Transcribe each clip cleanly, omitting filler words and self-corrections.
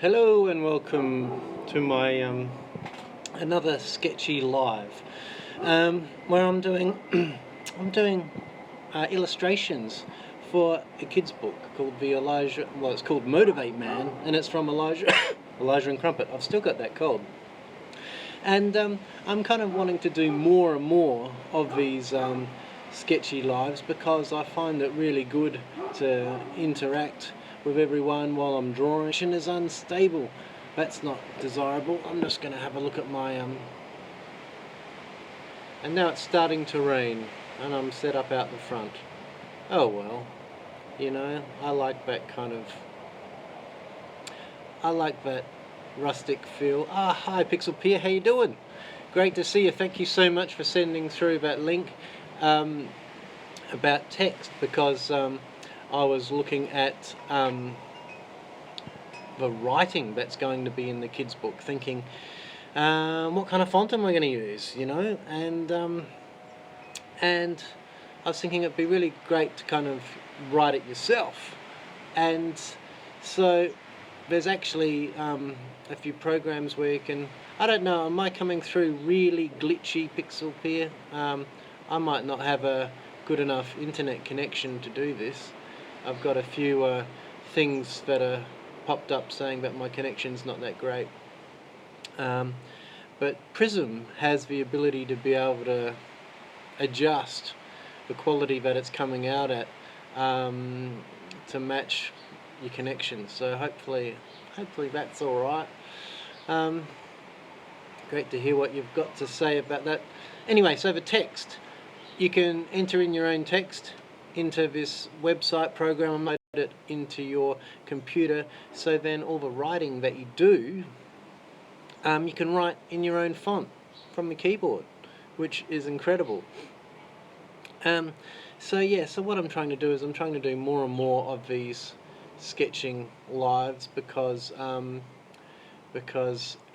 Hello and welcome to my another sketchy live, where I'm doing illustrations for a kids book called it's called Motivate Man, and it's from Elijah Elijah and Crumpet. I've still got that cold, and I'm kind of wanting to do more and more of these sketchy lives because I find it really good to interact with everyone while I'm drawing. It is unstable. That's not desirable. I'm just going to have a look at my and now it's starting to rain and I'm set up out the front. Oh well, I like that rustic feel. Hi Pixel Pier, how you doing? Great to see you. Thank you so much for sending through that link about text, because I was looking at the writing that's going to be in the kids book, thinking what kind of font am I going to use, and I was thinking it'd be really great to kind of write it yourself. And so there's actually a few programs where you can, I don't know, am I coming through really glitchy, Pixel Pier? I might not have a good enough internet connection to do this. I've got a few things that are popped up saying that my connection's not that great. But Prism has the ability to be able to adjust the quality that it's coming out at to match your connection. So hopefully that's alright. Great to hear what you've got to say about that. Anyway, so the text, you can enter in your own text into this website program and load it into your computer, so then all the writing that you do, you can write in your own font from the keyboard, which is incredible. So what I'm trying to do is I'm trying to do more and more of these sketching lives, because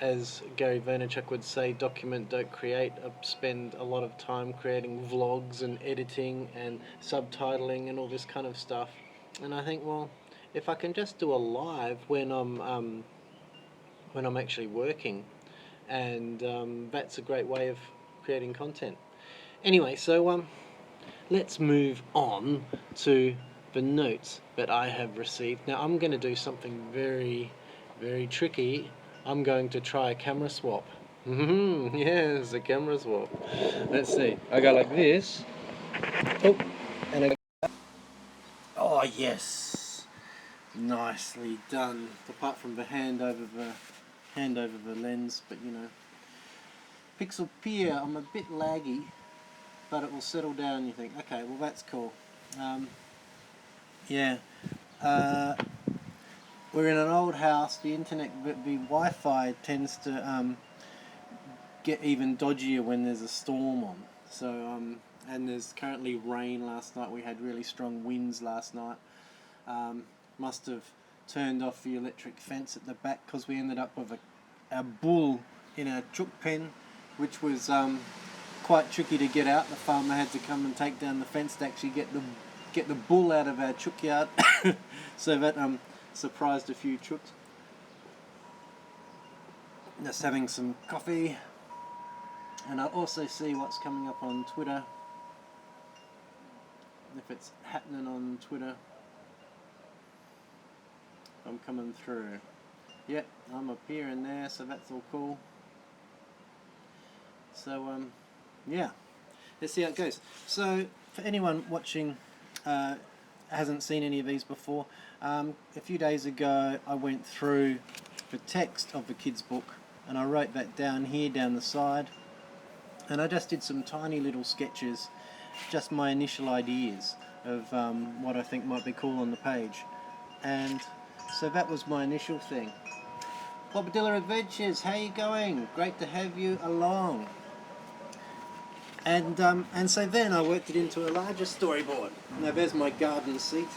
as Gary Vaynerchuk would say, document, don't create. I spend a lot of time creating vlogs and editing and subtitling and all this kind of stuff, and I think, well, if I can just do a live when I'm actually working, and that's a great way of creating content. Anyway, so let's move on to the notes that I have received. Now I'm going to do something very, very tricky. I'm going to try a camera swap. Yes, a camera swap. Let's see. I go like this. Oh, and I go. Oh yes, nicely done. Apart from the hand over the lens, but Pixel Pier, I'm a bit laggy, but it will settle down. You think, okay, well that's cool. Yeah. We're in an old house. The Wi-Fi tends to get even dodgier when there's a storm on. So and there's currently rain. Last night we had really strong winds last night. Must have turned off the electric fence at the back because we ended up with a bull in a chook pen, which was quite tricky to get out. The farmer had to come and take down the fence to actually get the bull out of our chook yard. So that surprised a few chooks. Just having some coffee, and I'll also see what's coming up on Twitter, if it's happening on Twitter. I'm coming through. Yep, I'm up here and there, so that's all cool. So yeah, let's see how it goes. So for anyone watching hasn't seen any of these before, a few days ago I went through the text of the kids book and I wrote that down here down the side, and I just did some tiny little sketches, just my initial ideas of what I think might be cool on the page. And so that was my initial thing. Bobadilla Adventures, how you going? Great to have you along. And so then I worked it into a larger storyboard. Now there's my garden seat.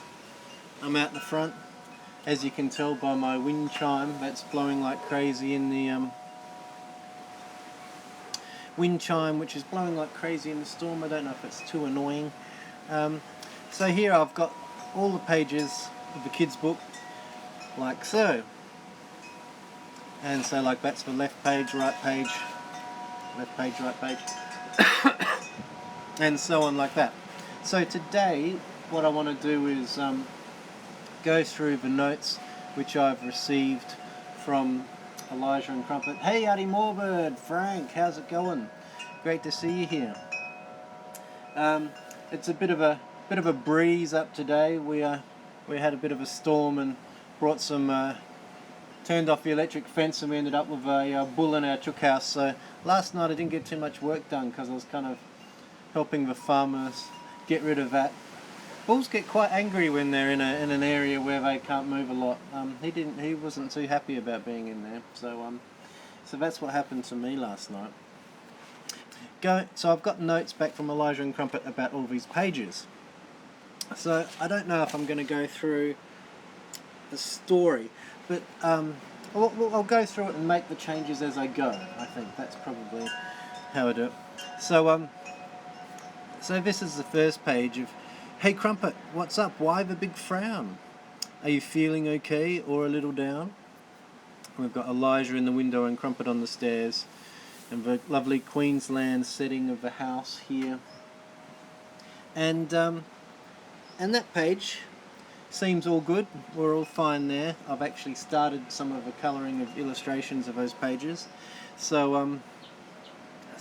I'm out the front, as you can tell by my wind chime that's blowing like crazy in the wind chime, which is blowing like crazy in the storm. I don't know if it's too annoying. So here I've got all the pages of the kids book, like so. And so like that's for left page, right page, right page, and so on like that. So today what I want to do is go through the notes which I've received from Elijah and Crumpet. Hey Addy Moorbird, Frank, how's it going? Great to see you here. It's a bit of a breeze up today. We had a bit of a storm and brought some turned off the electric fence, and we ended up with a bull in our chook house. So last night I didn't get too much work done because I was kind of helping the farmers get rid of that. Bulls get quite angry when they're in an area where they can't move a lot. He wasn't too happy about being in there. So that's what happened to me last night. So I've got notes back from Elijah and Crumpet about all these pages. So I don't know if I'm going to go through the story, but I'll go through it and make the changes as I go. I think that's probably how I do it. So this is the first page of, hey Crumpet, what's up? Why the big frown? Are you feeling okay or a little down? We've got Elijah in the window and Crumpet on the stairs, and the lovely Queensland setting of the house here. And that page seems all good. We're all fine there. I've actually started some of the colouring of illustrations of those pages. So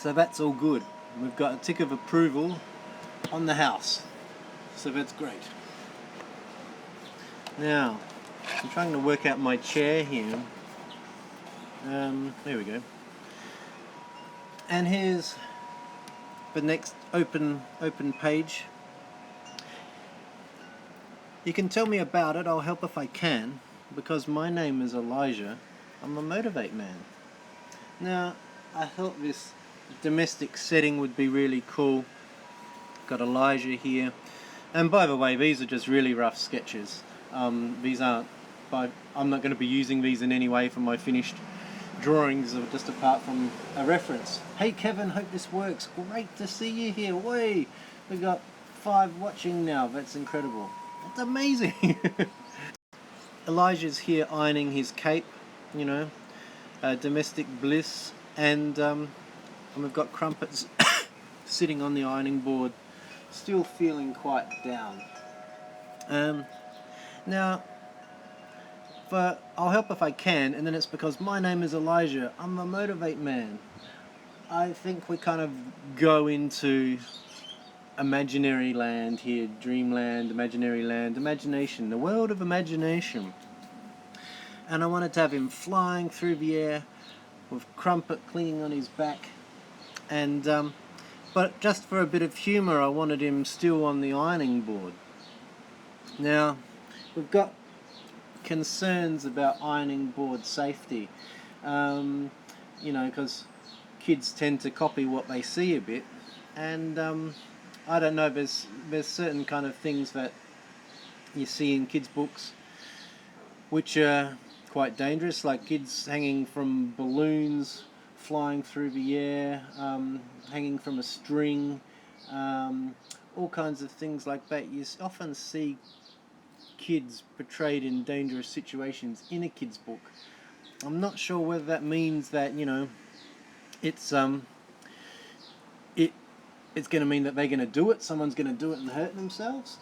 that's all good. We've got a tick of approval on the house. So that's great. Now, I'm trying to work out my chair here. There we go. And here's the next open page. You can tell me about it, I'll help if I can, because my name is Elijah. I'm a Motivate Man. Now, I thought this domestic setting would be really cool. Got Elijah here. And by the way, these are just really rough sketches. These aren't, I'm not going to be using these in any way for my finished drawings, just apart from a reference. Hey Kevin, hope this works. Great to see you here. Way, we got 5 watching now. That's incredible. That's amazing. Elijah's here ironing his cape, domestic bliss, and we've got Crumpets sitting on the ironing board, still feeling quite down. Now, I'll help if I can, and then it's because my name is Elijah. I'm a Motivate Man. I think we kind of go into imaginary land here, dreamland, imaginary land, imagination, the world of imagination. And I wanted to have him flying through the air with Crumpet clinging on his back, and but just for a bit of humour I wanted him still on the ironing board. Now, we've got concerns about ironing board safety, because kids tend to copy what they see a bit, and I don't know, there's certain kind of things that you see in kids' books which are quite dangerous, like kids hanging from balloons, flying through the air, hanging from a string, all kinds of things like that. You often see kids portrayed in dangerous situations in a kid's book. I'm not sure whether that means that, it's going to mean that they're going to do it, someone's going to do it and hurt themselves.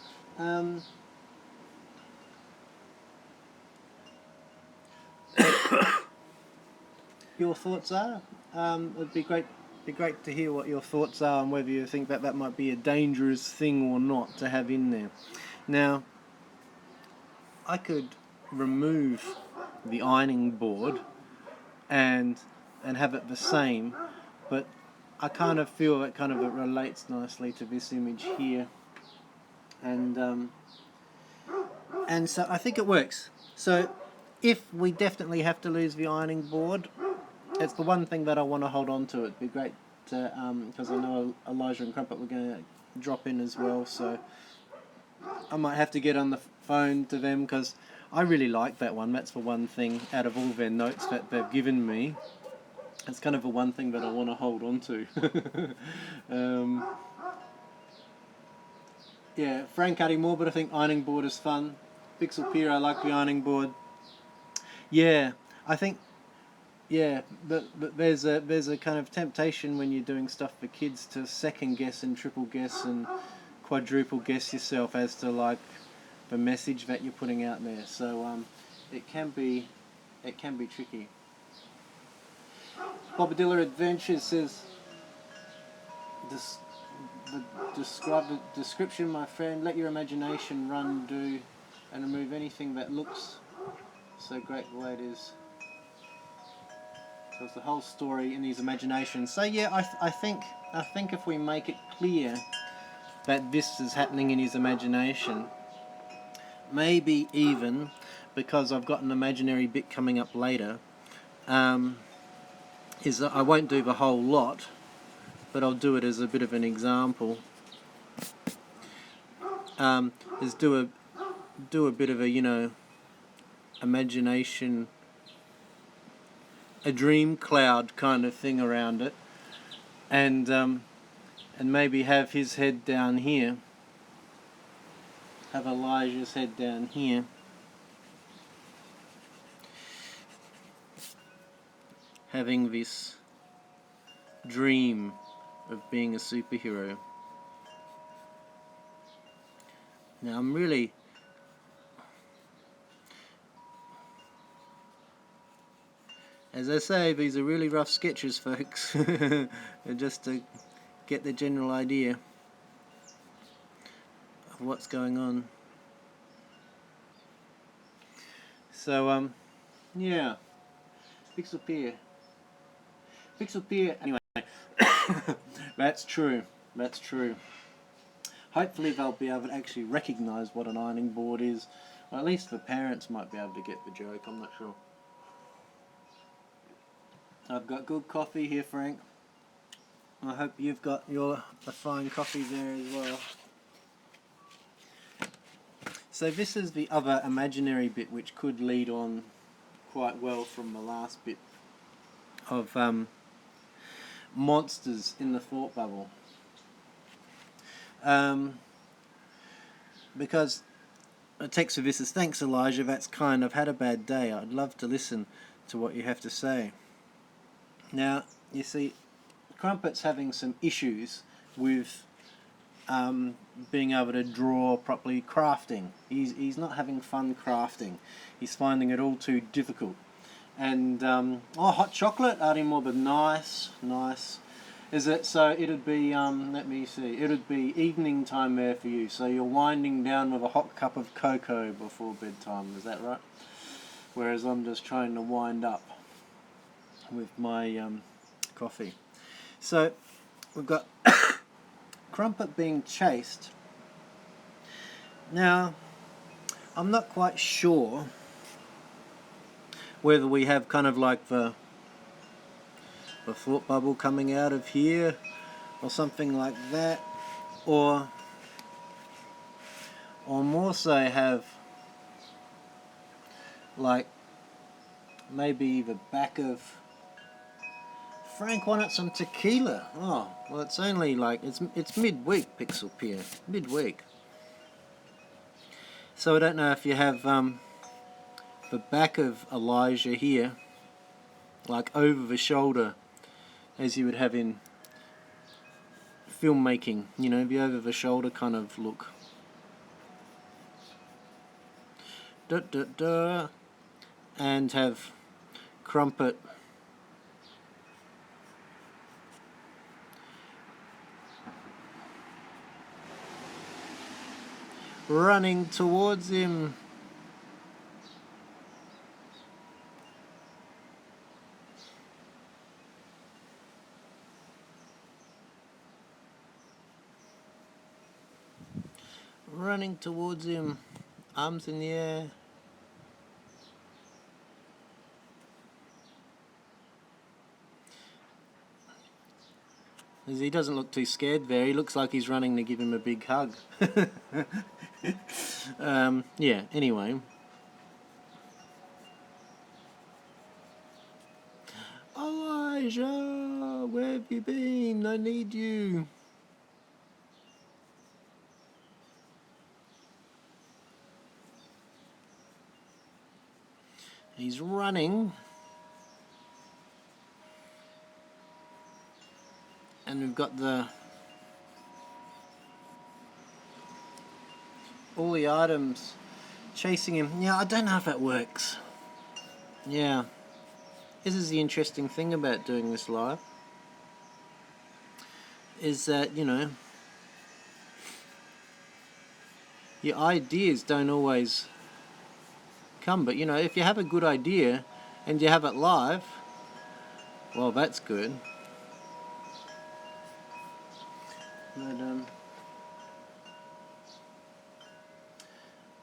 Your thoughts are? It'd be great to hear what your thoughts are and whether you think that might be a dangerous thing or not to have in there. Now, I could remove the ironing board and have it the same, but I kind of feel that it relates nicely to this image here, and so I think it works. So if we definitely have to lose the ironing board, it's the one thing that I want to hold on to. It'd be great to, because I know Elijah and Crumpet were going to drop in as well, so I might have to get on the phone to them, because I really like that one. That's the one thing out of all their notes that they've given me. It's kind of the one thing that I want to hold on to. Yeah, Frank adding more, but I think ironing board is fun. Pixel Pier, I like the ironing board. Yeah, I think yeah, but there's a kind of temptation when you're doing stuff for kids to second guess and triple guess and quadruple guess yourself as to like the message that you're putting out there. So it can be tricky. Bobadilla Adventures says, the describe the description, my friend. Let your imagination run, do, and remove anything that looks so great the way it is. So it's the whole story in his imagination. So yeah, I think if we make it clear that this is happening in his imagination, maybe even because I've got an imaginary bit coming up later, is that I won't do the whole lot, but I'll do it as a bit of an example. Is do a bit of a imagination, a dream cloud kind of thing around it, and maybe have his head down here, have Elijah's head down here, having this dream of being a superhero. Now I'm really, as I say, these are really rough sketches, folks, just to get the general idea of what's going on. So yeah, Pixel Pier. Anyway, that's true. Hopefully they'll be able to actually recognise what an ironing board is. Or at least the parents might be able to get the joke, I'm not sure. I've got good coffee here, Frank. I hope you've got a fine coffee there as well. So this is the other imaginary bit which could lead on quite well from the last bit of monsters in the thought bubble. Because the text of this is, thanks Elijah, that's kind of had a bad day. I'd love to listen to what you have to say. Now, you see, Crumpet's having some issues with being able to draw properly, crafting. He's not having fun crafting. He's finding it all too difficult. And, hot chocolate, adding more, but nice. Is it, so it'd be, let me see, it'd be evening time there for you. So you're winding down with a hot cup of cocoa before bedtime, is that right? Whereas I'm just trying to wind up with my coffee. So we've got Crumpet being chased. Now, I'm not quite sure whether we have kind of like the thought bubble coming out of here or something like that, or more so have like maybe the back of Frank wanted some tequila. Oh, well, it's only like it's midweek, Pixel Pier, midweek. So I don't know if you have the back of Elijah here, like over the shoulder, as you would have in filmmaking. You know, the over the shoulder kind of look. And have Crumpet running towards him. Running towards him, arms in the air. He doesn't look too scared there. He looks like he's running to give him a big hug. Yeah, anyway. Elijah, where have you been? I need you. He's running. and we've got all the items chasing him. Yeah, I don't know if that works. Yeah, this is the interesting thing about doing this live, is that, you know, your ideas don't always come, but you know, if you have a good idea and you have it live, well, that's good. But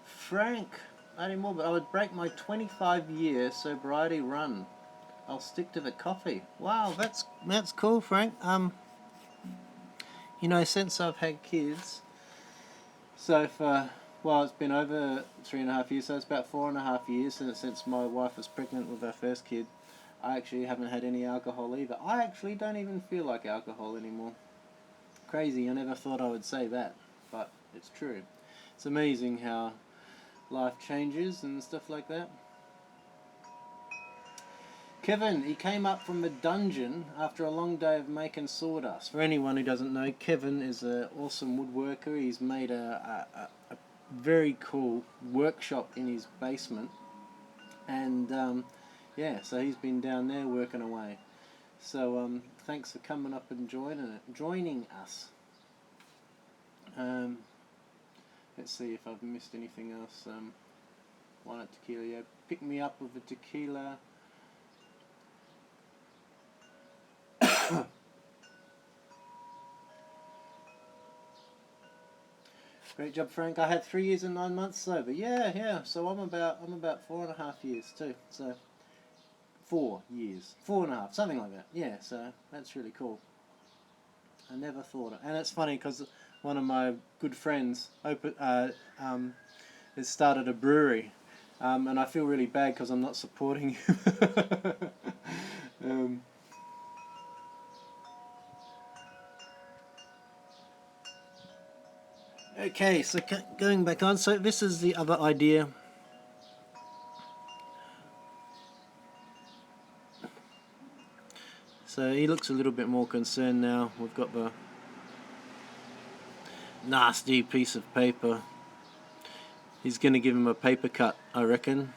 Frank, not anymore, but I would break my 25-year sobriety run. I'll stick to the coffee. Wow, that's cool, Frank. You know, since I've had kids, so for, well, it's been over 3.5 years, so it's about 4.5 years since my wife was pregnant with our first kid. I actually haven't had any alcohol either. I actually don't even feel like alcohol anymore. Crazy, I never thought I would say that, but it's true. It's amazing how life changes and stuff like that. Kevin, he came up from a dungeon after a long day of making sawdust. For anyone who doesn't know, Kevin is an awesome woodworker. He's made a very cool workshop in his basement. And yeah, so he's been down there working away. So thanks for coming up and joining us. Let's see if I've missed anything else. Why not tequila? Yeah, pick me up with a tequila. Great job, Frank. I had 3 years and 9 months sober. Yeah. So I'm about 4.5 years too. So 4 years, 4.5, something like that. Yeah. So that's really cool. I never thought it, and it's funny because one of my good friends has started a brewery, and I feel really bad because I'm not supporting him. Okay, so going back on, so this is the other idea. So he looks a little bit more concerned now. We've got the nasty piece of paper. He's going to give him a paper cut, I reckon.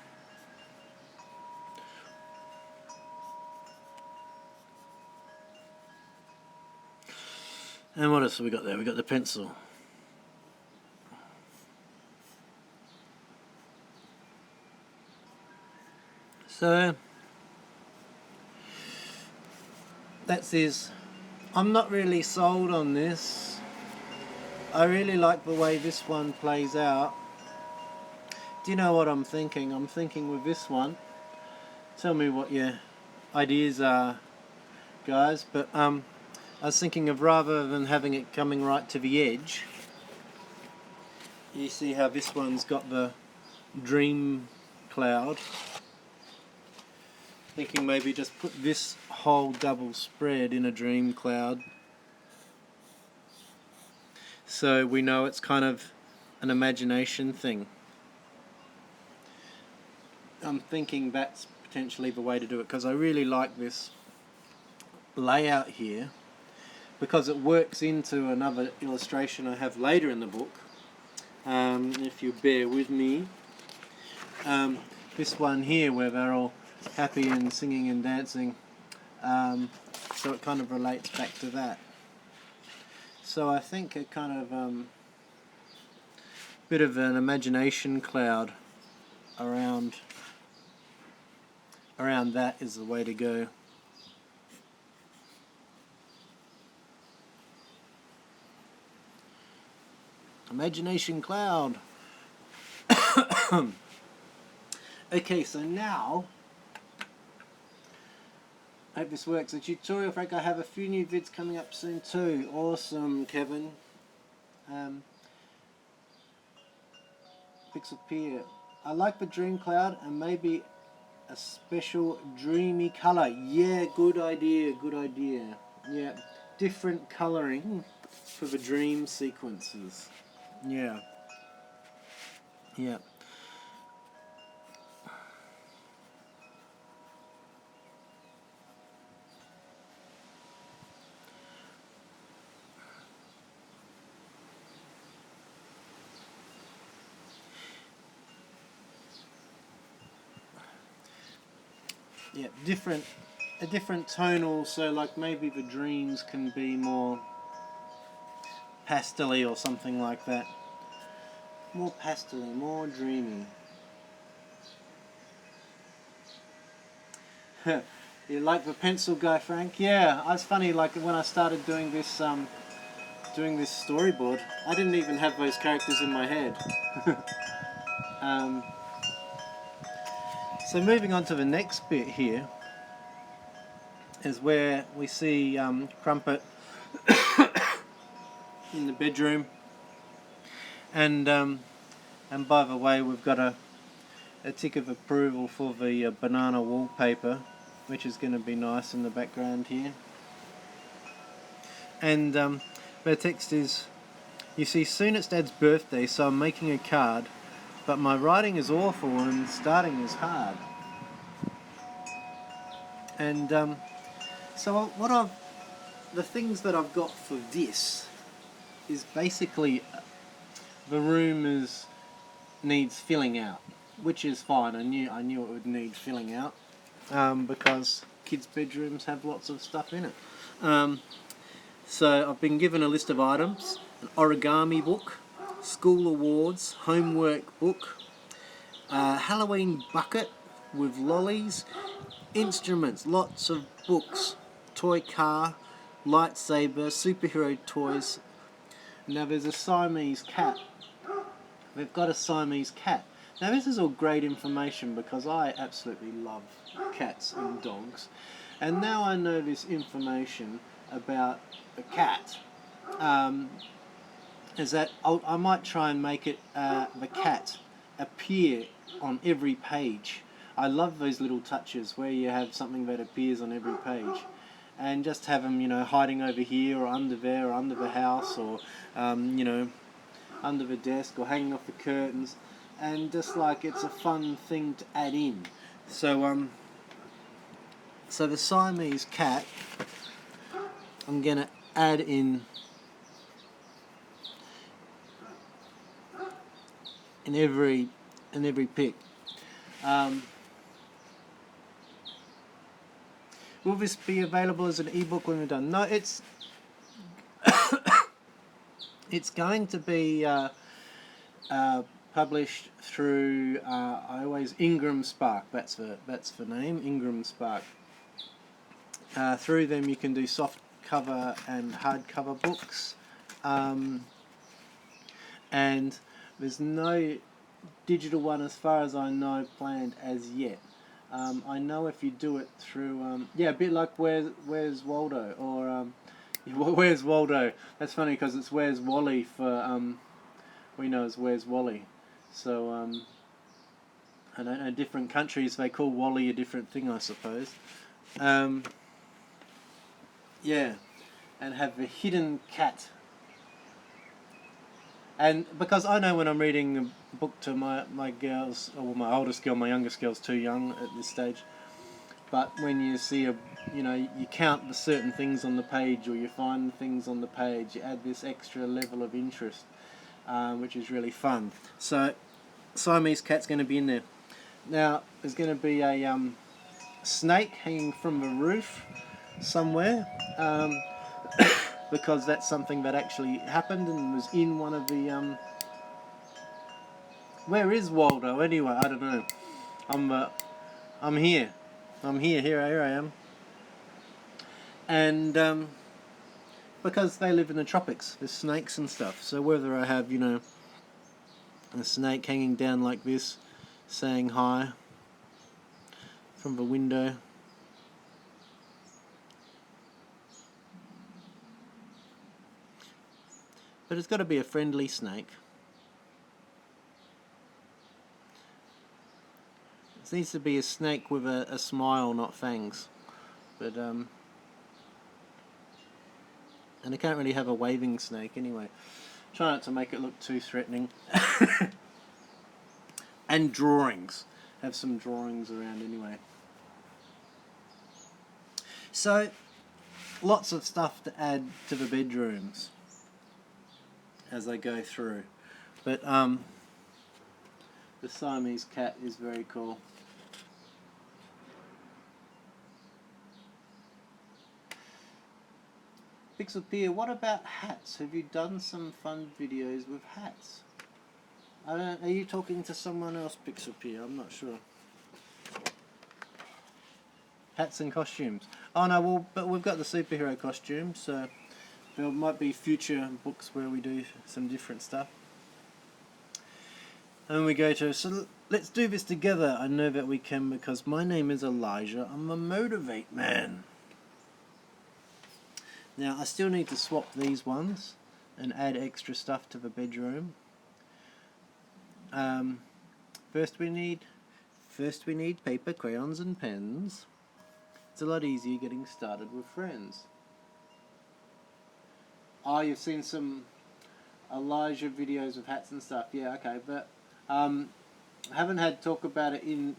And what else have we got there? We got the pencil. So that's his. I'm not really sold on this. I really like the way this one plays out. Do you know what I'm thinking? I'm thinking with this one. Tell me what your ideas are, guys. But I was thinking of, rather than having it coming right to the edge, you see how this one's got the dream cloud. Thinking maybe just put this whole double spread in a dream cloud, so we know it's kind of an imagination thing. I'm thinking that's potentially the way to do it, because I really like this layout here, because it works into another illustration I have later in the book. If you bear with me, this one here where they're all happy and singing and dancing, so it kind of relates back to that. So I think a kind of bit of an imagination cloud around that is the way to go. Imagination cloud. Okay, so now I hope this works. The tutorial, Frank, I have a few new vids coming up soon too. Awesome, Kevin. Pixel Pier. I like the dream cloud and maybe a special dreamy colour. Yeah, good idea, good idea. Yeah, different colouring for the dream sequences. Yeah. Yeah. yeah, a different tonal, so like maybe the dreams can be more pastel-y or something like that. More pastel-y, more dreamy. You like the pencil guy, Frank? Yeah, it's funny, like when I started doing this storyboard, I didn't even have those characters in my head. So moving on to the next bit here is where we see Crumpet in the bedroom, and by the way, we've got a tick of approval for the banana wallpaper, which is going to be nice in the background here. And the text is, "You see, soon it's Dad's birthday, so I'm making a card, but my writing is awful and starting is hard." And so the things that I've got for this is basically the room needs filling out, which is fine. I knew it would need filling out because kids' bedrooms have lots of stuff in it. So I've been given a list of items: an origami book, school awards, homework book, a Halloween bucket with lollies, instruments, lots of books, toy car, lightsaber, superhero toys. Now there's a Siamese cat. We've got a Siamese cat. Now this is all great information because I absolutely love cats and dogs. And now I know this information about the cat. Is that I might try and make it the cat appear on every page. I love those little touches where you have something that appears on every page. And just have them, hiding over here or under there or under the house or, under the desk or hanging off the curtains. And just like it's a fun thing to add in. So, so the Siamese cat, I'm going to add in every pic. Will this be available as an ebook when we're done? No, it's it's going to be published through Ingram Spark. That's the name, Ingram Spark. Through them you can do soft cover and hardcover books, and there's no digital one as far as I know planned as yet. I know if you do it through, a bit like Where's Waldo, or Where's Waldo. That's funny because it's Where's Wally for, we know as Where's Wally. So, I don't know, different countries they call Wally a different thing, I suppose. And have the hidden cat. And because I know when I'm reading a book to my girls, or my oldest girl, my youngest girl's too young at this stage, but when you see you count the certain things on the page, or you find things on the page, you add this extra level of interest, which is really fun. So Siamese cat's going to be in there. Now there's going to be a snake hanging from the roof somewhere. Because that's something that actually happened and was in one of the where is Waldo anyway? I don't know. I'm here. Here I am. And because they live in the tropics, there's snakes and stuff. So whether I have a snake hanging down like this, saying hi from the window. But it's got to be a friendly snake. It needs to be a snake with a smile, not fangs. But and I can't really have a waving snake anyway. Try not to make it look too threatening. And drawings. Have some drawings around anyway. So, lots of stuff to add to the bedrooms as I go through. But the Siamese cat is very cool. Pixelpeer, what about hats? Have you done some fun videos with hats? I don't. Are you talking to someone else, Pixelpeer? I'm not sure. Hats and costumes. Oh no, well, but we've got the superhero costume, so there might be future books where we do some different stuff. And we go to, so let's do this together. I know that we can because my name is Elijah. I'm a Motivate Man. Now I still need to swap these ones and add extra stuff to the bedroom. First we need paper, crayons and pens. It's a lot easier getting started with friends. Oh, you've seen some Elijah videos of hats and stuff. Yeah, okay, but I haven't had talk about it in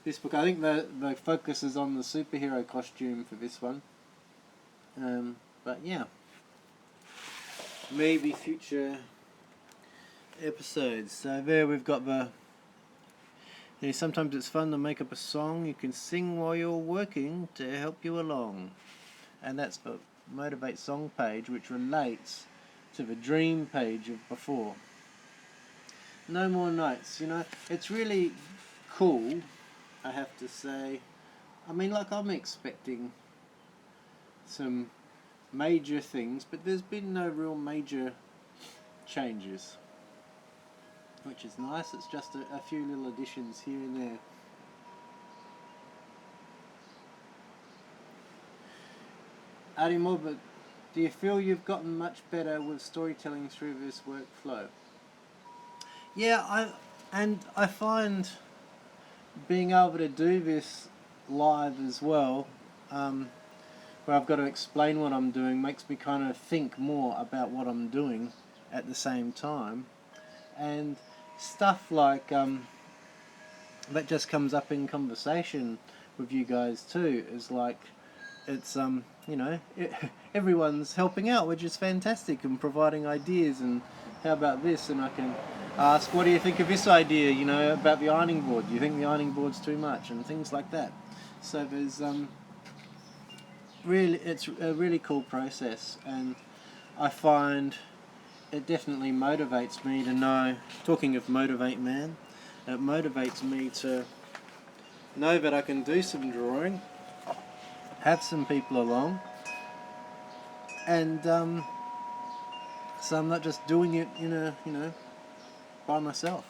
this book. I think the focus is on the superhero costume for this one. But yeah, maybe future episodes. So there we've got the. You know, sometimes it's fun to make up a song you can sing while you're working to help you along, and that's the Motivate song page, which relates to the dream page of before. No more nights. You know, it's really cool, I have to say. I mean, like, I'm expecting some major things, but there's been no real major changes, which is nice. It's just a few little additions here and there. Adding more, but do you feel you've gotten much better with storytelling through this workflow? Yeah, I find being able to do this live as well, where I've got to explain what I'm doing, makes me kind of think more about what I'm doing at the same time. And stuff like that just comes up in conversation with you guys too. Is like it's you know, everyone's helping out, which is fantastic, and providing ideas. And how about this? And I can ask, what do you think of this idea? You know, about the ironing board. Do you think the ironing board's too much? And things like that. So there's really, it's a really cool process, and I find it definitely motivates me to know, talking of Motivate Man, it motivates me to know that I can do some drawing, have some people along, and so I'm not just doing it by myself.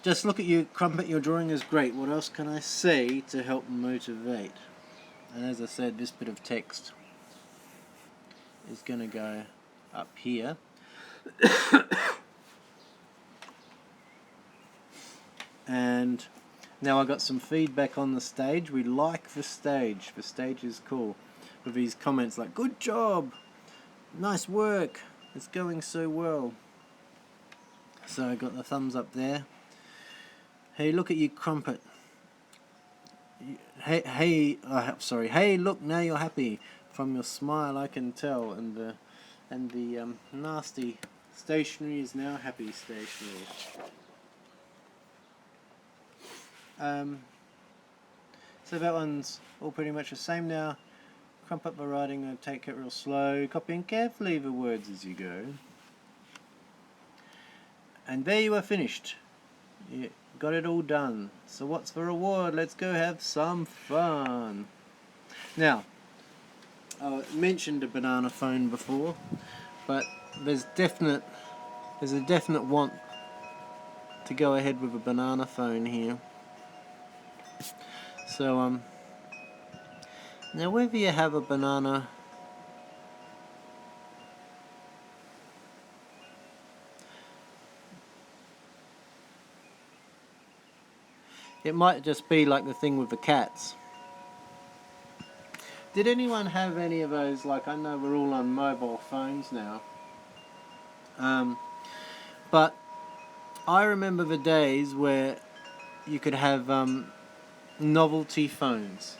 Just look at you, Crumpet, your drawing is great. What else can I say to help motivate? And as I said, this bit of text is going to go up here. And now I got some feedback on the stage. We like the stage. The stage is cool. With these comments like, good job, nice work, it's going so well. So I got the thumbs up there. Hey, look at you, Crumpet. Hey, look, now you're happy. From your smile I can tell. And the nasty stationery is now happy stationery. So that one's all pretty much the same now. Crump up the writing and take it real slow, copying carefully the words as you go. And there you are finished. You got it all done. So what's the reward? Let's go have some fun. Now, I mentioned a banana phone before, but there's a definite want to go ahead with a banana phone here. So now whether you have a banana it might just be like the thing with the cats. Did anyone have any of those? Like, I know we're all on mobile phones now, but I remember the days where you could have novelty phones.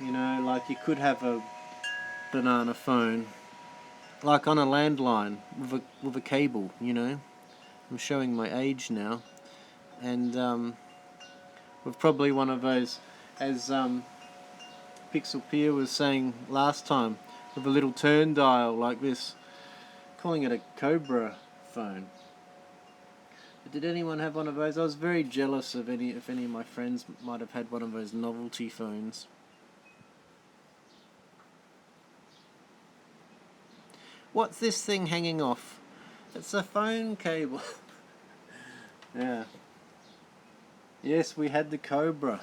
You know, like you could have a banana phone, like on a landline with a cable. You know, I'm showing my age now, and with probably one of those, as Pixelpeer was saying last time, with a little turn dial like this, calling it a Cobra phone. But did anyone have one of those? I was very jealous of if any of my friends might have had one of those novelty phones. What's this thing hanging off? It's a phone cable. Yeah. Yes, we had the Cobra.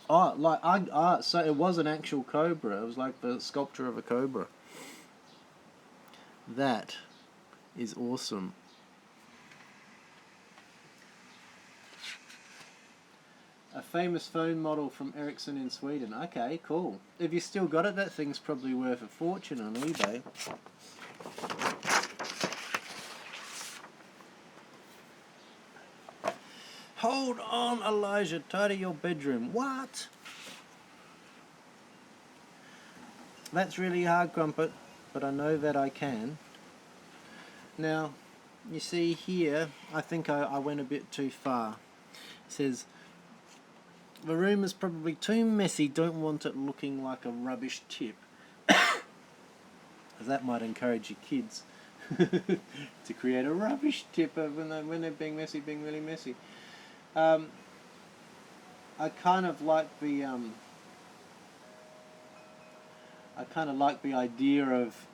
Oh, so it was an actual cobra. It was like the sculpture of a cobra. That is awesome. A famous phone model from Ericsson in Sweden. Okay, cool. If you still got it, that thing's probably worth a fortune on eBay. Hold on, Elijah, tidy your bedroom. What? That's really hard, Crumpet, but I know that I can. Now, you see here, I think I went a bit too far. It says, the room is probably too messy, don't want it looking like a rubbish tip. That might encourage your kids to create a rubbish tip when they're being really messy. I kind of like the idea of,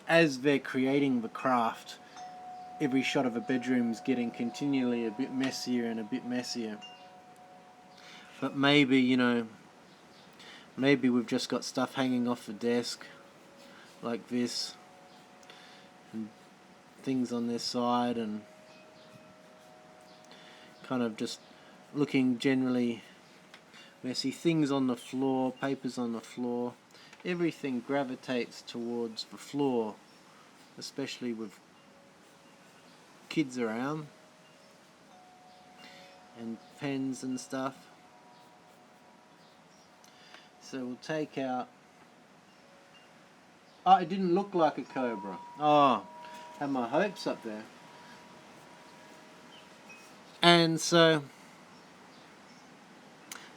as they're creating the craft, every shot of a bedroom is getting continually a bit messier and a bit messier. But maybe, maybe we've just got stuff hanging off the desk like this, and things on this side, and kind of just looking generally messy. Things on the floor, papers on the floor. Everything gravitates towards the floor, especially with kids around and pens and stuff. So we'll take out... Oh, it didn't look like a cobra. Oh, had my hopes up there. And so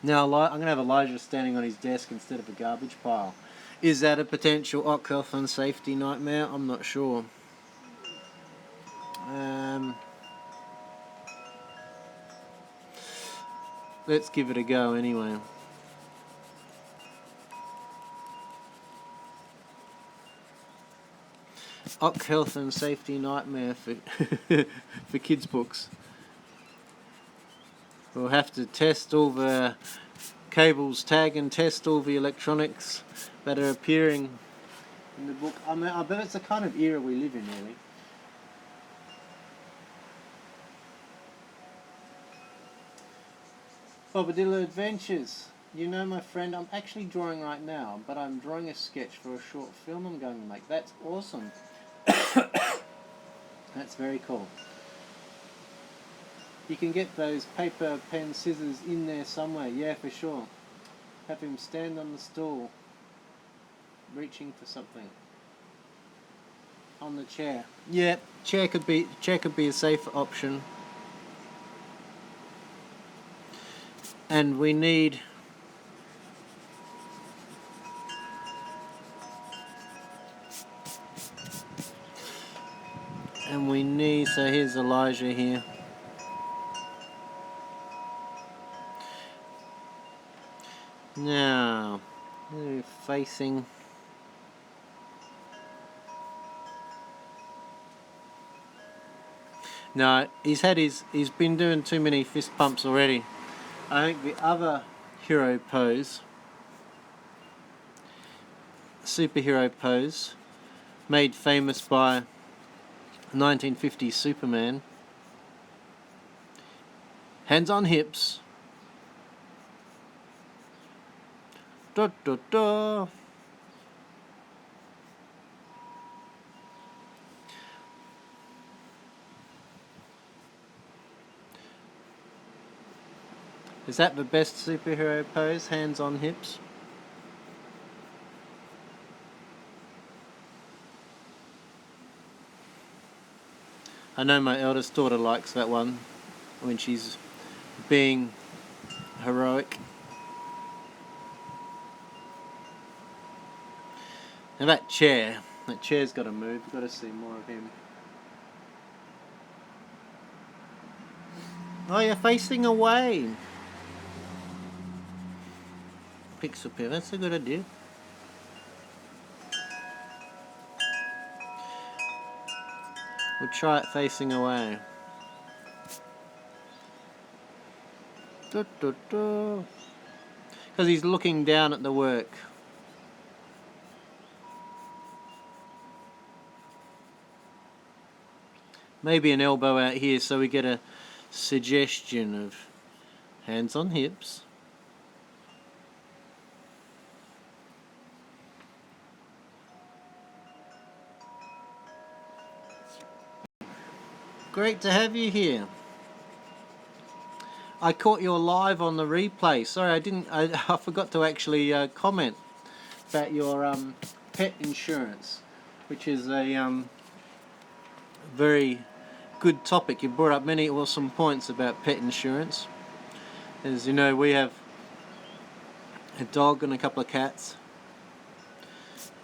now I'm going to have Elijah standing on his desk instead of a garbage pile. Is that a potential occ health and safety nightmare? I'm not sure. Let's give it a go anyway. Occ health and safety nightmare for for kids' books. We'll have to test all the cables, tag and test all the electronics that are appearing in the book. I mean, I bet it's the kind of era we live in, really. Bobadilla Adventures. You know, my friend, I'm actually drawing right now, but I'm drawing a sketch for a short film I'm going to make. That's awesome. That's very cool. You can get those paper, pen, scissors in there somewhere. Yeah, for sure. Have him stand on the stool, reaching for something. On the chair. Yeah, chair could be a safer option. And we need... so here's Elijah here. Now, facing... No, he's been doing too many fist pumps already. I think the other hero pose, superhero pose, made famous by 1950s Superman. Hands on hips. Da, da, da. Is that the best superhero pose? Hands on hips? I know my eldest daughter likes that one when she's being heroic. Now that chair's got to move. We've got to see more of him. Oh, you're facing away. Pixel Pier, that's a good idea. We'll try it facing away. Because he's looking down at the work. Maybe an elbow out here so we get a suggestion of hands on hips. Great to have you here. I caught you live on the replay. Sorry, I forgot to actually comment about your pet insurance, which is a very good topic. You brought up many awesome points about pet insurance. As you know, we have a dog and a couple of cats,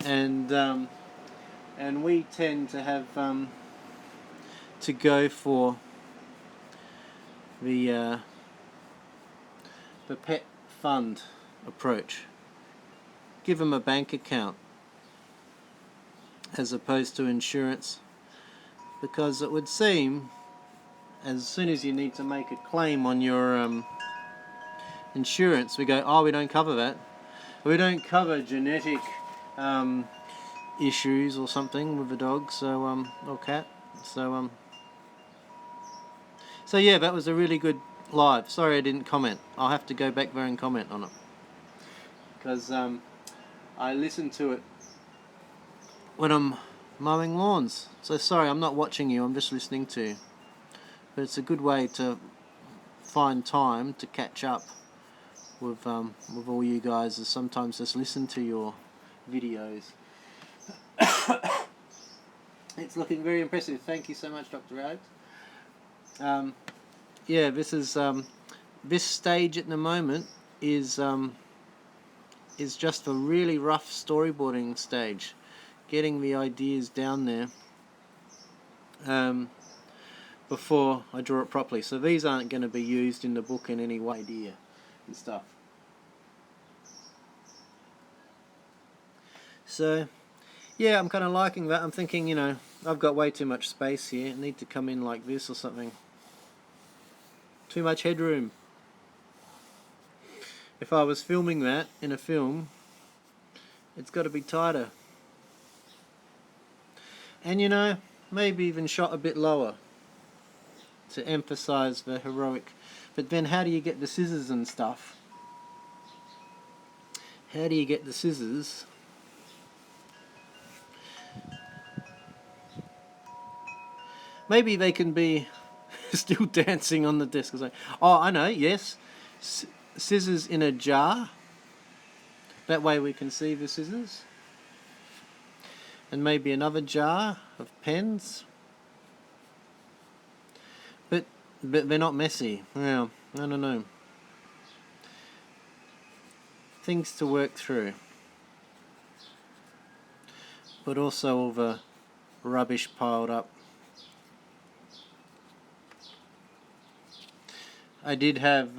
and we tend to have to go for the pet fund approach. Give them a bank account as opposed to insurance, because it would seem as soon as you need to make a claim on your insurance, we go, oh, we don't cover that. We don't cover genetic issues or something with the dog, so or cat. So yeah, that was a really good live. Sorry I didn't comment. I'll have to go back there and comment on it, because I listen to it when I'm mowing lawns. So sorry, I'm not watching you, I'm just listening to you. But it's a good way to find time to catch up with all you guys, is sometimes just listen to your videos. It's looking very impressive. Thank you so much, Dr. Rhodes. Yeah, this is this stage at the moment is just a really rough storyboarding stage, getting the ideas down there before I draw it properly. So these aren't going to be used in the book in any way, idea and stuff. So yeah, I'm kind of liking that. I'm thinking, you know, I've got way too much space here. I need to come in like this or something. Too much headroom. If I was filming that in a film, it's got to be tighter. And you know, maybe even shot a bit lower to emphasize the heroic. But then how do you get the scissors and stuff? How do you get the scissors? Maybe they can be still dancing on the desk. Like, oh, I know, yes. Scissors in a jar. That way we can see the scissors. And maybe another jar of pens. But they're not messy. Yeah, I don't know. Things to work through. But also all the rubbish piled up. I did have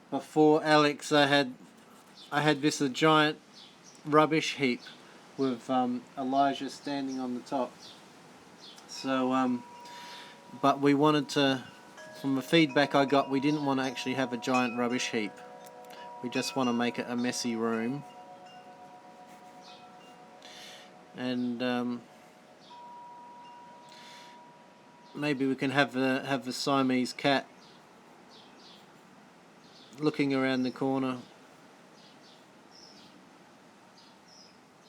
before Alex, I had this a giant rubbish heap with Elijah standing on the top. So but we wanted to, from the feedback I got, we didn't want to actually have a giant rubbish heap. We just want to make it a messy room. And maybe we can have the Siamese cat looking around the corner,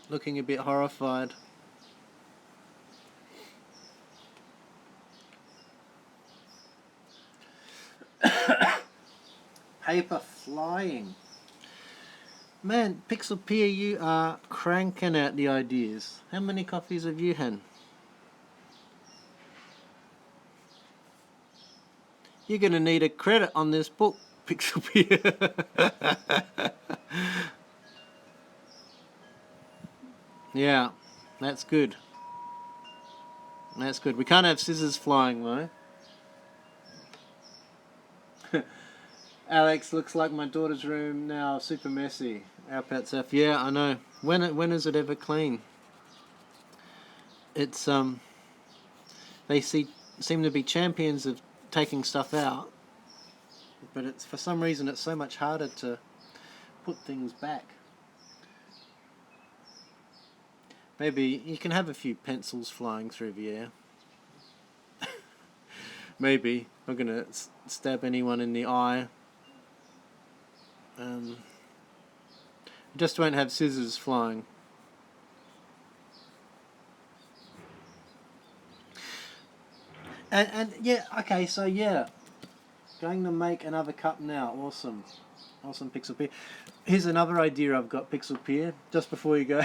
looking a bit horrified. Paper flying. Man, Pixel Pier, you are cranking out the ideas. How many coffees have you had? You're going to need a credit on this book, Pixel Pier. Yeah, that's good. That's good. We can't have scissors flying though. Alex, looks like my daughter's room now super messy. Our pet's F. Yeah, I know. When is it ever clean? It's they seem to be champions of taking stuff out, but it's for some reason it's so much harder to put things back. Maybe you can have a few pencils flying through the air. Maybe. I'm gonna stab anyone in the eye. Just won't have scissors flying. And yeah, okay, so yeah, going to make another cup now. Awesome, awesome, Pixel Peer. Here's another idea I've got, Pixel Peer. Just before you go,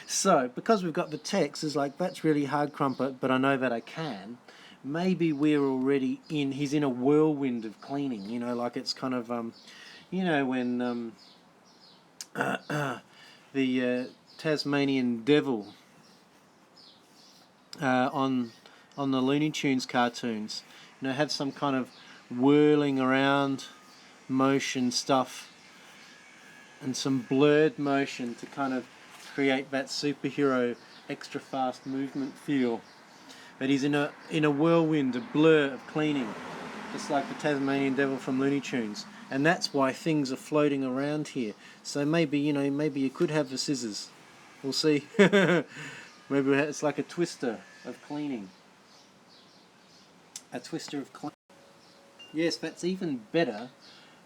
so because we've got the text, is like that's really hard, Crumpet, but I know that I can. Maybe we're already in. He's in a whirlwind of cleaning. You know, like it's kind of you know when the Tasmanian Devil on the Looney Tunes cartoons, you know, have some kind of whirling around motion stuff and some blurred motion to kind of create that superhero extra fast movement feel. But he's in a whirlwind, a blur of cleaning, just like the Tasmanian Devil from Looney Tunes, and that's why things are floating around here. So maybe, you know, maybe you could have the scissors. We'll see. Maybe it's like a twister of cleaning. A twister of cleaning. Yes, that's even better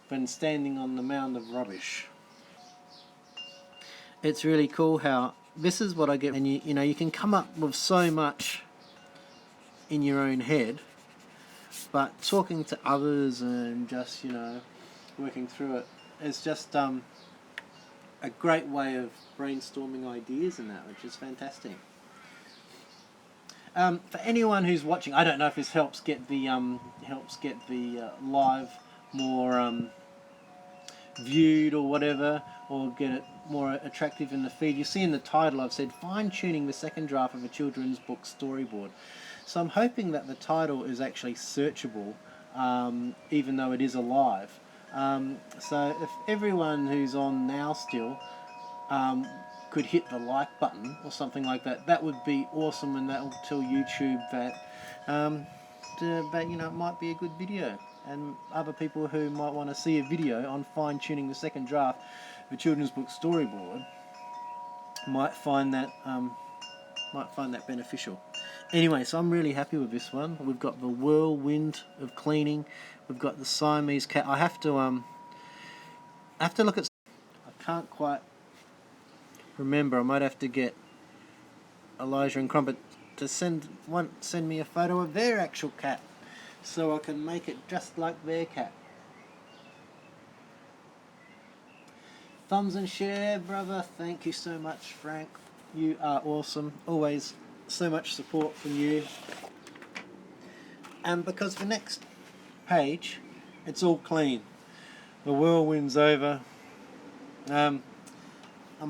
than standing on the mound of rubbish. It's really cool how this is what I get, and you know you can come up with so much in your own head, but talking to others and just, you know, working through it is just a great way of brainstorming ideas and that, which is fantastic. For anyone who's watching, I don't know if this helps get the live more viewed or whatever, or get it more attractive in the feed. You see in the title I've said fine-tuning the second draft of a children's book storyboard. So I'm hoping that the title is actually searchable, even though it is alive. So if everyone who's on now still could hit the like button or something like that, that would be awesome, and that will tell YouTube that that, you know, it might be a good video, and other people who might want to see a video on fine-tuning the second draft of a children's book storyboard might find that beneficial. Anyway, so I'm really happy with this one. We've got the whirlwind of cleaning. We've got the Siamese cat. I have to look at. I can't quite remember. I might have to get Elijah and Crumpet to send me a photo of their actual cat, so I can make it just like their cat. Thumbs and share, brother. Thank you so much, Frank. You are awesome. Always so much support from you. And because the next page, it's all clean. The whirlwind's over. I'm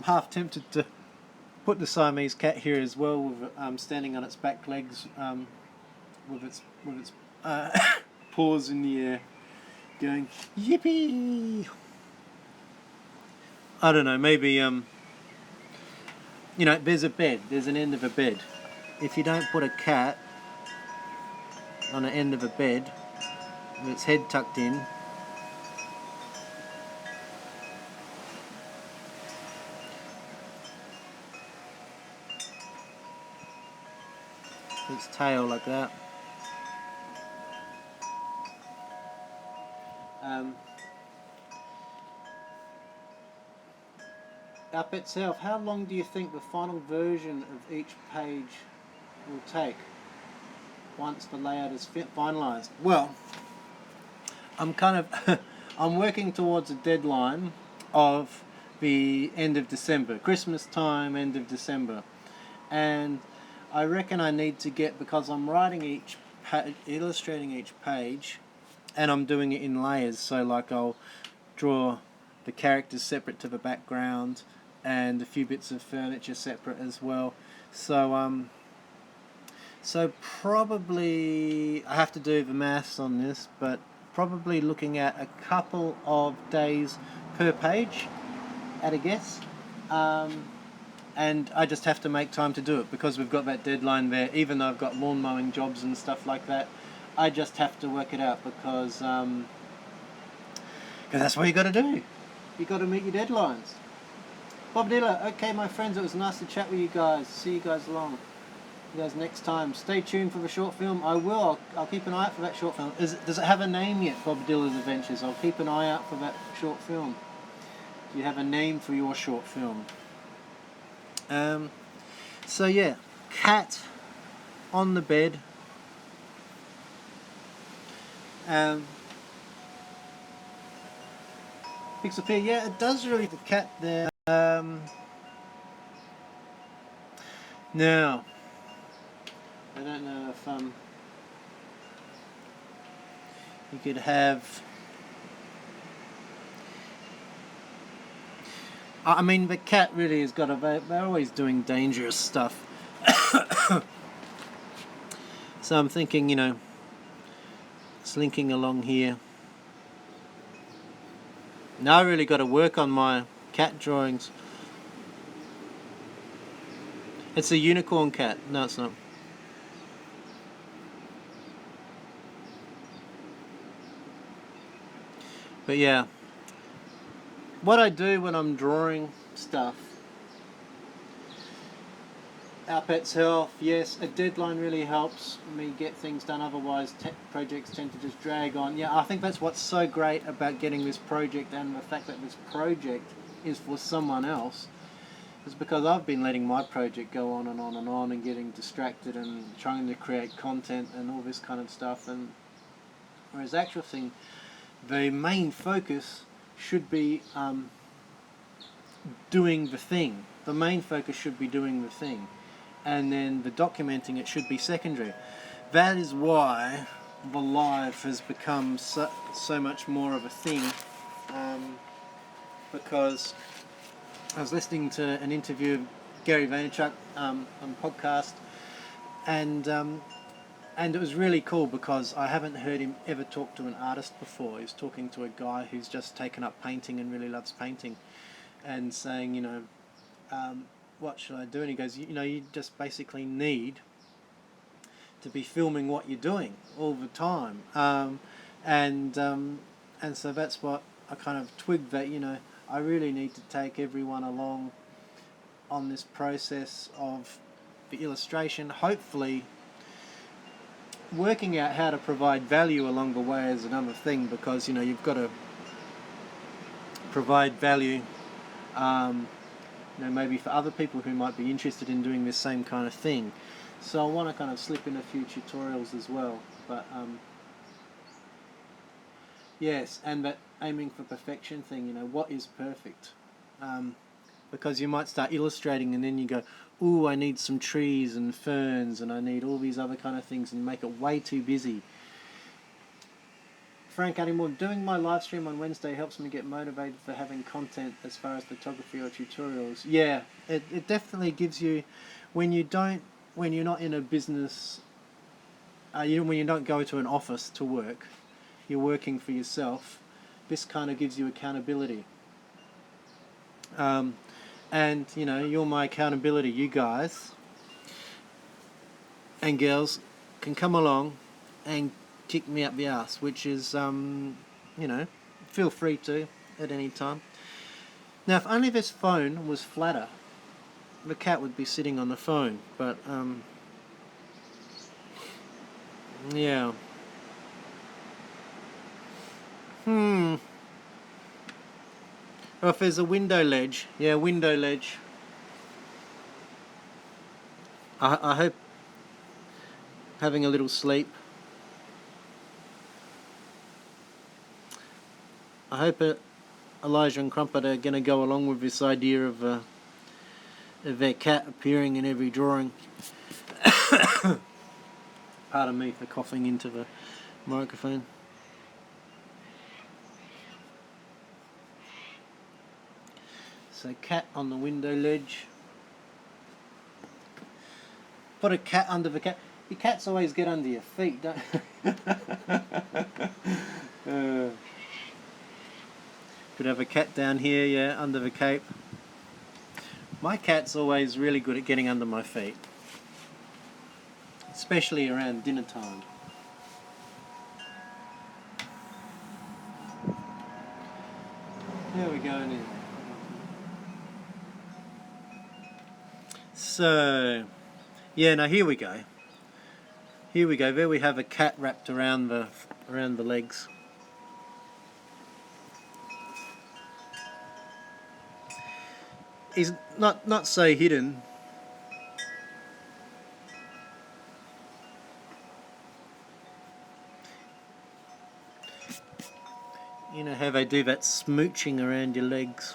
half tempted to put the Siamese cat here as well, with standing on its back legs, with its paws in the air, going yippee. I don't know. Maybe you know, there's a bed. There's an end of a bed. If you don't put a cat on an end of a bed with its head tucked in, its tail like that. Up itself, how long do you think the final version of each page will take once the layout is finalised? Well, I'm kind of I'm working towards a deadline of the end of December, Christmas time, end of December, and I reckon I need to get, because I'm writing illustrating each page, and I'm doing it in layers. So like I'll draw the characters separate to the background, and a few bits of furniture separate as well. So so probably I have to do the maths on this, but probably looking at a couple of days per page at a guess. And I just have to make time to do it because we've got that deadline there. Even though I've got lawn mowing jobs and stuff like that, I just have to work it out because that's what you got to do. You got to meet your deadlines. Bob Dylan. Okay, my friends, it was nice to chat with you guys. See you guys along. You guys next time. Stay tuned for the short film. I will. I'll keep an eye out for that short film. Does it have a name yet, Bob Dylan's Adventures? I'll keep an eye out for that short film. Do you have a name for your short film? So yeah, cat on the bed. Pixel yeah, it does really the cat there. Now, I don't know if you could have. I mean, the cat really has got a. They're always doing dangerous stuff. So I'm thinking, slinking along here. Now I really got to work on my cat drawings. It's a unicorn cat. No, it's not. But yeah, what I do when I'm drawing stuff, our pet's health, yes, a deadline really helps me get things done, otherwise projects tend to just drag on. Yeah, I think that's what's so great about getting this project, and the fact that this project is for someone else, is because I've been letting my project go on and on and on and getting distracted and trying to create content and all this kind of stuff. And whereas the actual thing, the main focus should be doing the thing. The main focus should be doing the thing, and then the documenting it should be secondary. That is why the live has become so much more of a thing, because I was listening to an interview of Gary Vaynerchuk on a podcast, and it was really cool because I haven't heard him ever talk to an artist before. He was talking to a guy who's just taken up painting and really loves painting, and saying, what should I do? And he goes, you just basically need to be filming what you're doing all the time. And so that's what I kind of twigged, that, I really need to take everyone along on this process of the illustration, hopefully working out how to provide value along the way is another thing, because you've got to provide value maybe for other people who might be interested in doing this same kind of thing. So I want to kind of slip in a few tutorials as well, but yes, and that aiming for perfection thing, what is perfect? Because you might start illustrating and then you go, ooh, I need some trees and ferns and I need all these other kind of things, and you make it way too busy. Frank Animal, doing my live stream on Wednesday helps me get motivated for having content as far as photography or tutorials. Yeah, it definitely gives you, when you're not in a business, when you don't go to an office to work, you're working for yourself, this kind of gives you accountability. And, you're my accountability. You guys and girls can come along and kick me up the ass, which is, feel free to at any time. Now, if only this phone was flatter, the cat would be sitting on the phone, but, yeah. Or if there's a window ledge, window ledge. I hope having a little sleep. I hope Elijah and Crumpet are going to go along with this idea of their cat appearing in every drawing. Pardon me for coughing into the microphone. So cat on the window ledge. Put a cat under the cat. Your cats always get under your feet, don't Could have a cat down here, yeah, under the cape. My cat's always really good at getting under my feet, especially around dinner time. There we go. Now. So, yeah, now here we go. Here we go. There we have a cat wrapped around the legs. He's not so hidden. You know how they do that smooching around your legs.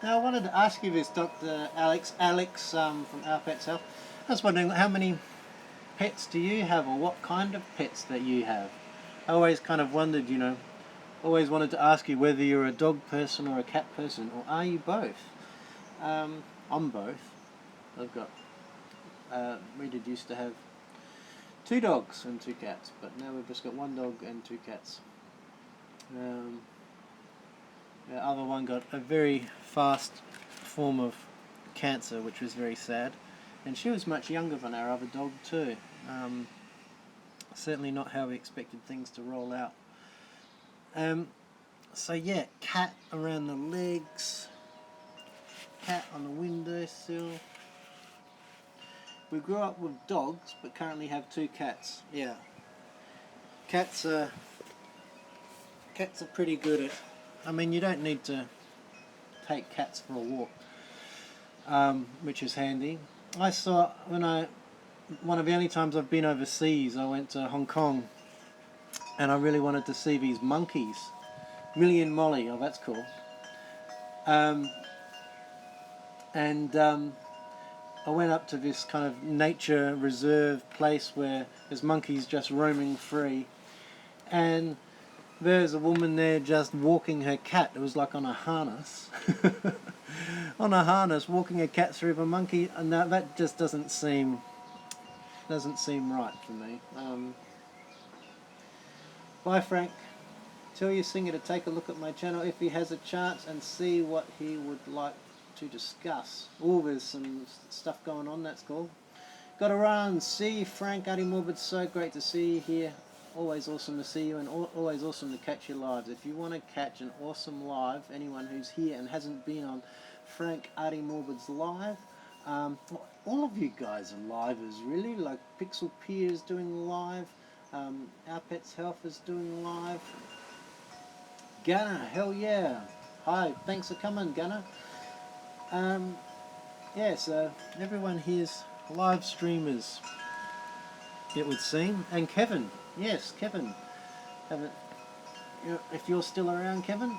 Now I wanted to ask you this, Dr. Alex from Our Pets Health. I was wondering how many pets do you have, or what kind of pets that you have? I always kind of wondered, you know, always wanted to ask you whether you're a dog person or a cat person, or are you both? I'm both. I've got, we did used to have 2 dogs and 2 cats, but now we've just got 1 dog and 2 cats. The other one got a very fast form of cancer, which was very sad. And she was much younger than our other dog too. Certainly not how we expected things to roll out. So yeah, cat around the legs, cat on the windowsill. We grew up with dogs, but currently have 2 cats. Yeah, cats are pretty good at. I mean, you don't need to take cats for a walk, which is handy. I saw one of the only times I've been overseas, I went to Hong Kong, and I really wanted to see these monkeys. Millie and Molly, oh that's cool. I went up to this kind of nature reserve place where there's monkeys just roaming free, and there's a woman there just walking her cat. It was like on a harness. On a harness, walking a cat through the monkey, and that just doesn't seem right for me. Bye Frank. Tell your singer to take a look at my channel if he has a chance and see what he would like to discuss. Oh, there's some stuff going on, that's cool. Gotta run. See Frank, Addie Morbid, so great to see you here. Always awesome to see you, and always awesome to catch your lives. If you want to catch an awesome live, anyone who's here and hasn't been on Frank Artie Morbid's live, all of you guys are livers really, like Pixel Peer is doing live, Our Pets Health is doing live. Gunner, hell yeah. Hi, thanks for coming, Gunner. Yeah, so everyone here's live streamers, it would seem. And Kevin, yes, Kevin. If you're still around, Kevin.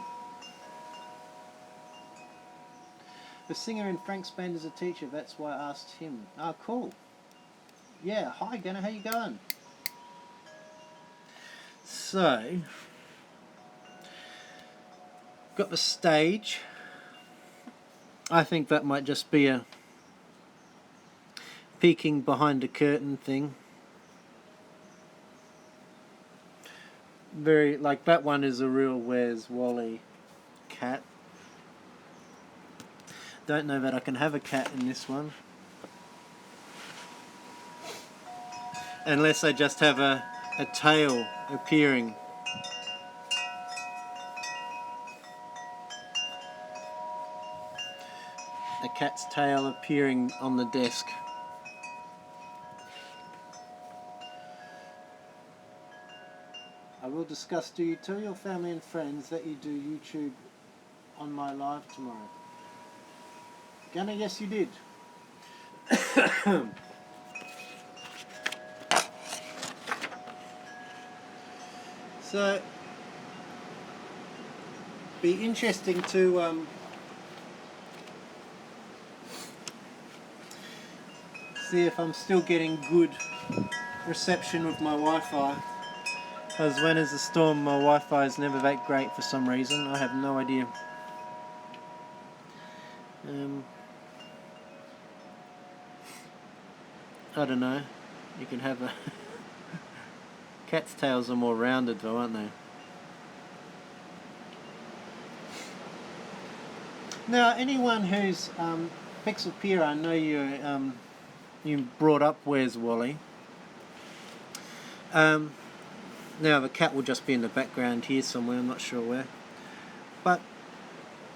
The singer in Frank's band is a teacher, that's why I asked him. Ah, cool. Yeah, hi Gunnar, how you going? So, got the stage. I think that might just be a peeking behind a curtain thing. Very, like that one is a real Where's Wally cat. Don't know that I can have a cat in this one. Unless I just have a tail appearing. A cat's tail appearing on the desk. I will discuss, do you tell your family and friends that you do YouTube on my live tomorrow? Gunnar, yes you did. So, be interesting to see if I'm still getting good reception with my Wi-Fi. Because when there's a storm, my Wi-Fi is never that great for some reason. I have no idea. I don't know. You can have a... Cat's tails are more rounded though, aren't they? Now, anyone who's Pixel Pier, I know you brought up Where's Wally. Now the cat will just be in the background here somewhere, I'm not sure where. But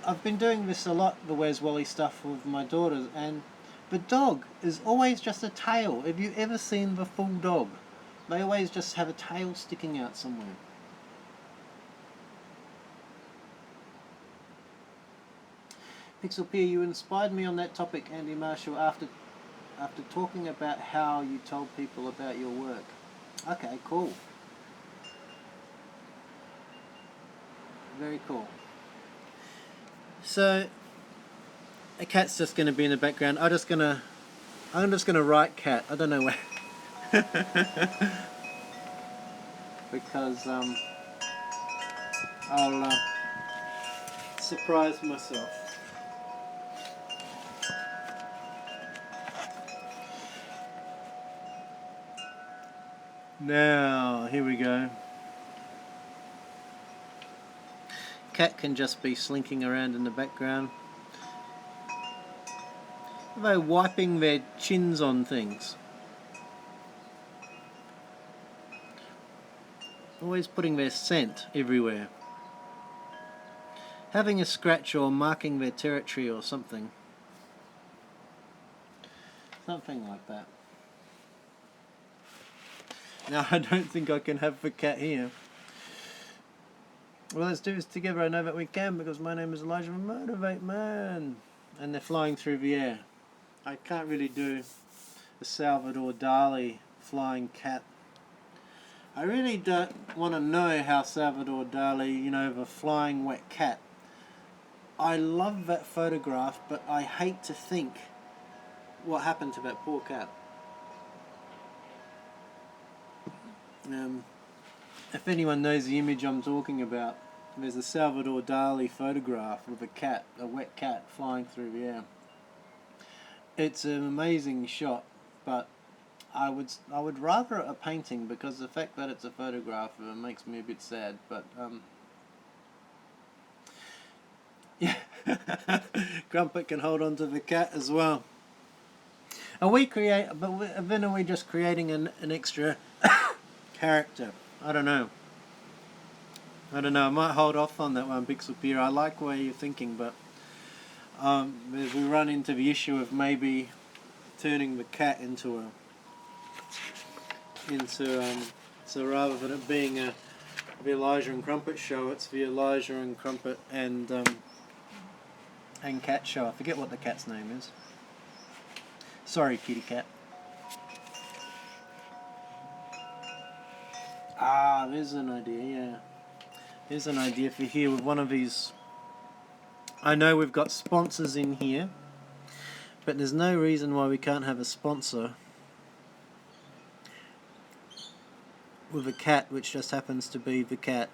I've been doing this a lot, the Where's Wally stuff with my daughters, and the dog is always just a tail. Have you ever seen the full dog? They always just have a tail sticking out somewhere. Pixel Pier, you inspired me on that topic, Andy Marshall, after talking about how you told people about your work. Okay, cool. Very cool. So, a cat's just going to be in the background. I'm just going to write cat. I don't know where. Because I'll surprise myself. Now, here we go. Cat can just be slinking around in the background. They're wiping their chins on things. Always putting their scent everywhere. Having a scratch or marking their territory or something. Something like that. Now, I don't think I can have the cat here. Well, let's do this together. I know that we can because my name is Elijah and Motivate Man. And they're flying through the air. I can't really do the Salvador Dali flying cat. I really don't want to know how Salvador Dali, you know, the flying wet cat. I love that photograph, but I hate to think what happened to that poor cat. If anyone knows the image I'm talking about, there's a Salvador Dali photograph of a cat, a wet cat, flying through the air. It's an amazing shot, but I would rather a painting because the fact that it's a photograph of it makes me a bit sad. But yeah, Crumpet can hold on to the cat as well. Are we just creating an extra character? I don't know. I might hold off on that one, Pixel Pier. I like where you're thinking, but we run into the issue of maybe turning the cat into so rather than it being the Elijah and Crumpet show, it's the Elijah and Crumpet and cat show. I forget what the cat's name is. Sorry, kitty cat. Ah, there's an idea, yeah. Here's an idea for here with one of these. I know we've got sponsors in here, but there's no reason why we can't have a sponsor with a cat which just happens to be the cat.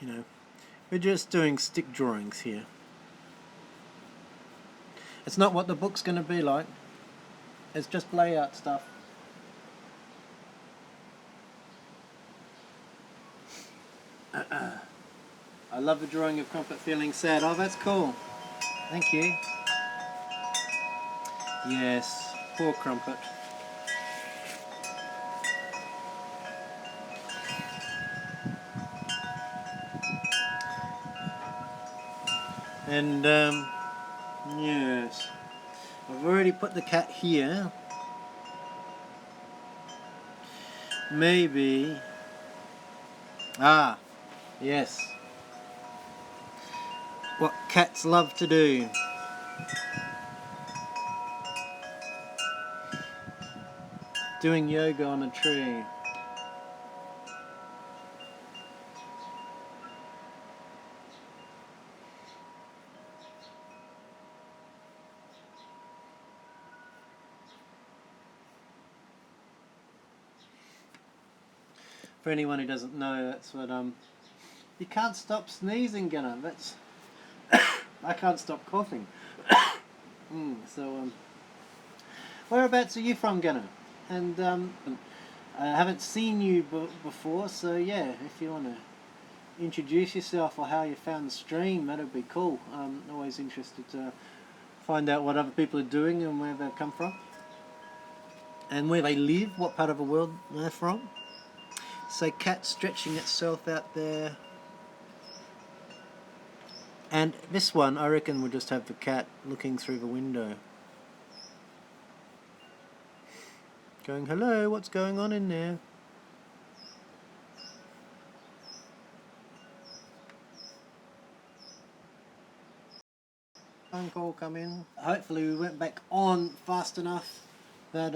You know, we're just doing stick drawings here. It's not what the book's going to be like. It's just layout stuff. I love the drawing of Crumpet feeling sad. Oh, that's cool. Thank you. Yes, poor Crumpet. And, yes. I've already put the cat here. Maybe... Ah, yes. What cats love to do. Doing yoga on a tree. For anyone who doesn't know, that's what you can't stop sneezing, Gunnar. That's I can't stop coughing. Whereabouts are you from, Gunnar? And I haven't seen you before, so yeah, if you want to introduce yourself or how you found the stream, that'd be cool. Always interested to find out what other people are doing and where they've come from. And where they live, what part of the world they're from. So cat stretching itself out there. And this one, I reckon we'll just have the cat looking through the window. Going, hello, what's going on in there? Phone call come in. Hopefully we went back on fast enough that,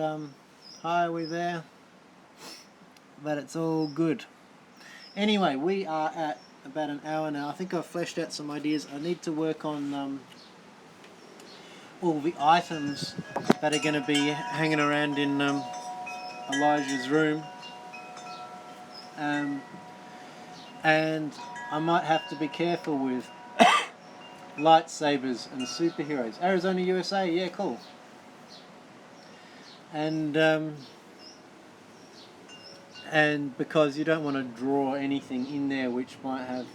hi, are we there? But it's all good. Anyway, we are at about an hour now. I think I've fleshed out some ideas. I need to work on all the items that are going to be hanging around in Elijah's room. And I might have to be careful with lightsabers and superheroes. Arizona, USA, yeah, cool. And because you don't want to draw anything in there which might have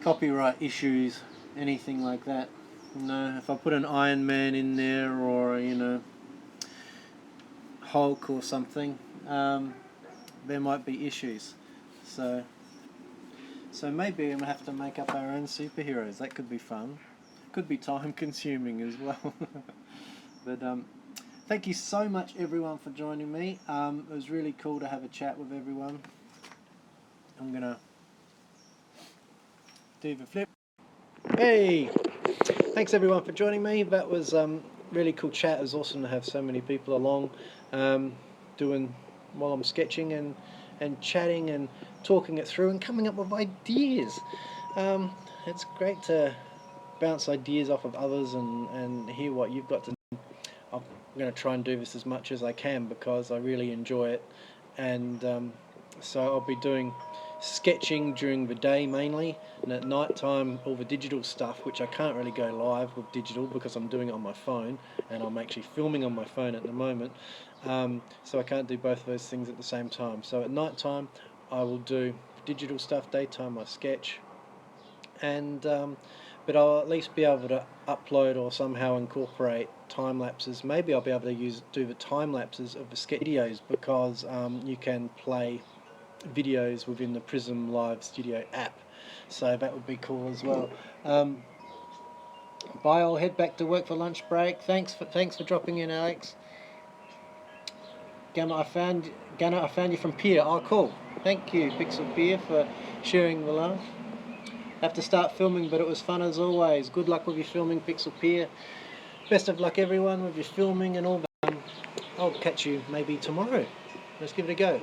copyright issues, anything like that. You know, if I put an Iron Man in there or, you know, Hulk or something, there might be issues. So maybe I'm going to have to make up our own superheroes. That could be fun. Could be time consuming as well. But thank you so much everyone for joining me. It was really cool to have a chat with everyone. I'm going to do the flip. Hey! Thanks everyone for joining me. That was really cool chat. It was awesome to have so many people along doing while I'm sketching and chatting and talking it through and coming up with ideas. It's great to bounce ideas off of others and hear what you've got to do. I'm going to try and do this as much as I can because I really enjoy it, and so I'll be doing sketching during the day mainly, and at night time all the digital stuff, which I can't really go live with digital because I'm doing it on my phone and I'm actually filming on my phone at the moment, so I can't do both of those things at the same time. So at night time I will do digital stuff, daytime I sketch, and but I'll at least be able to upload or somehow incorporate time lapses. Maybe I'll be able to do the time lapses of the sketch videos because you can play videos within the Prism Live Studio app, so that would be cool as well. Bye, I'll head back to work for lunch break. Thanks for dropping in, Alex. Gunnar, I found you from Pier. Oh, cool. Thank you, Pixel Pier, for sharing the love. Have to start filming, but it was fun as always. Good luck with your filming, Pixel Pier. Best of luck everyone with your filming and all that. I'll catch you maybe tomorrow. Let's give it a go.